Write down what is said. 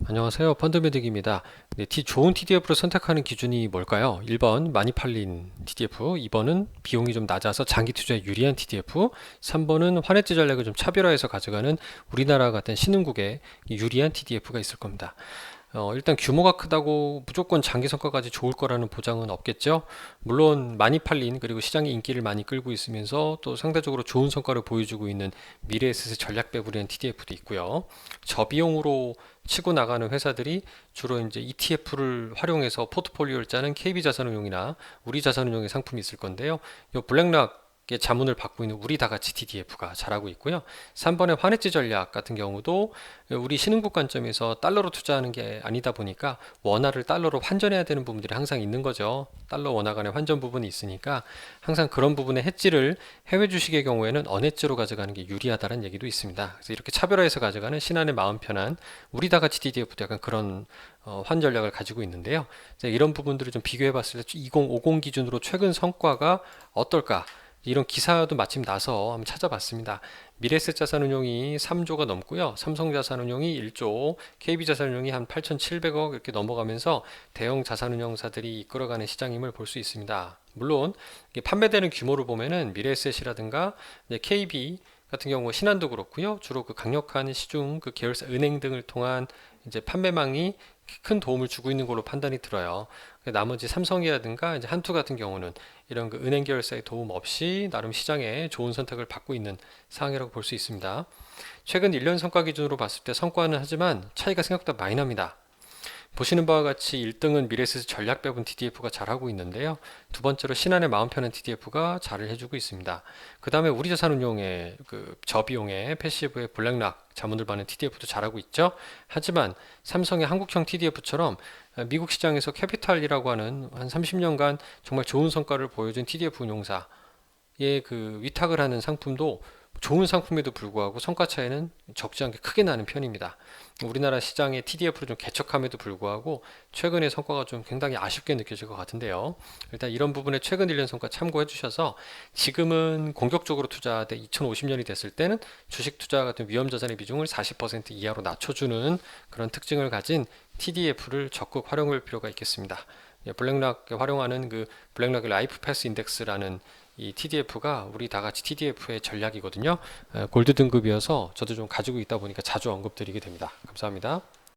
안녕하세요. 펀드메딕입니다. 네, 좋은 TDF를 선택하는 기준이 뭘까요? 1번 많이 팔린 TDF, 2번은 비용이 좀 낮아서 장기 투자에 유리한 TDF, 3번은 환해지 전략을 좀 차별화해서 가져가는 우리나라 같은 신흥국에 유리한 TDF가 있을 겁니다. 일단 규모가 크다고 무조건 장기 성과까지 좋을 거라는 보장은 없겠죠. 물론 많이 팔린 그리고 시장의 인기를 많이 끌고 있으면서 또 상대적으로 좋은 성과를 보여주고 있는 미래에셋의 전략 배분이라는 TDF도 있고요. 저비용으로 치고 나가는 회사들이 주로 이제 ETF를 활용해서 포트폴리오를 짜는 KB자산운용이나 우리자산운용의 상품이 있을 건데요. 이 블랙락 의 자문을 받고 있는 우리 다같이 TDF가 잘하고 있고요. 3번의 환해지 전략 같은 경우도 우리 신흥국 관점에서 달러로 투자하는 게 아니다 보니까 원화를 달러로 환전해야 되는 부분들이 항상 있는 거죠. 달러 원화 간의 환전 부분이 있으니까 항상 그런 부분의 해지를 해외 주식의 경우에는 언해지로 가져가는 게 유리하다는 얘기도 있습니다. 그래서 이렇게 차별화해서 가져가는 신한의 마음 편한 우리 다같이 TDF도 약간 그런 환 전략을 가지고 있는데요. 이런 부분들을 좀 비교해 봤을 때 2050 기준으로 최근 성과가 어떨까? 이런 기사도 마침 나서 한번 찾아봤습니다. 미래에셋 자산운용이 3조가 넘고요. 삼성자산운용이 1조, KB자산운용이 한 8,700억 이렇게 넘어가면서 대형 자산운용사들이 이끌어가는 시장임을 볼 수 있습니다. 물론 판매되는 규모를 보면은 미래에셋이라든가 KB 같은 경우 신한도 그렇고요. 주로 그 강력한 시중 그 계열사 은행 등을 통한 이제 판매망이 큰 도움을 주고 있는 걸로 판단이 들어요. 나머지 삼성이라든가 이제 한투 같은 경우는 이런 그 은행 계열사의 도움 없이 나름 시장에 좋은 선택을 받고 있는 상황이라고 볼 수 있습니다. 최근 1년 성과 기준으로 봤을 때 성과는 하지만 차이가 생각보다 많이 납니다. 보시는 바와 같이 1등은 미래에셋 전략 배분 TDF가 잘하고 있는데요. 두 번째로 신한의 마음 편한 TDF가 잘을 해주고 있습니다. 그 다음에 우리자산운용의 그 저비용의 패시브의 블랙락 자문을 받는 TDF도 잘하고 있죠. 하지만 삼성의 한국형 TDF처럼 미국 시장에서 캐피탈이라고 하는 한 30년간 정말 좋은 성과를 보여준 TDF 운용사의 그 위탁을 하는 상품도 좋은 상품에도 불구하고 성과 차이는 적지 않게 크게 나는 편입니다. 우리나라 시장의 TDF를 좀 개척함에도 불구하고 최근의 성과가 좀 굉장히 아쉽게 느껴질 것 같은데요. 일단 이런 부분에 최근 1년 성과 참고해 주셔서 지금은 공격적으로 투자돼 2050년이 됐을 때는 주식 투자 같은 위험 자산의 비중을 40% 이하로 낮춰주는 그런 특징을 가진 TDF를 적극 활용할 필요가 있겠습니다. 블랙락에 활용하는 그 블랙락의 라이프 패스 인덱스라는 이 TDF가 우리 다같이 TDF의 전략이거든요. 골드 등급이어서 저도 좀 가지고 있다 보니까 자주 언급드리게 됩니다. 감사합니다.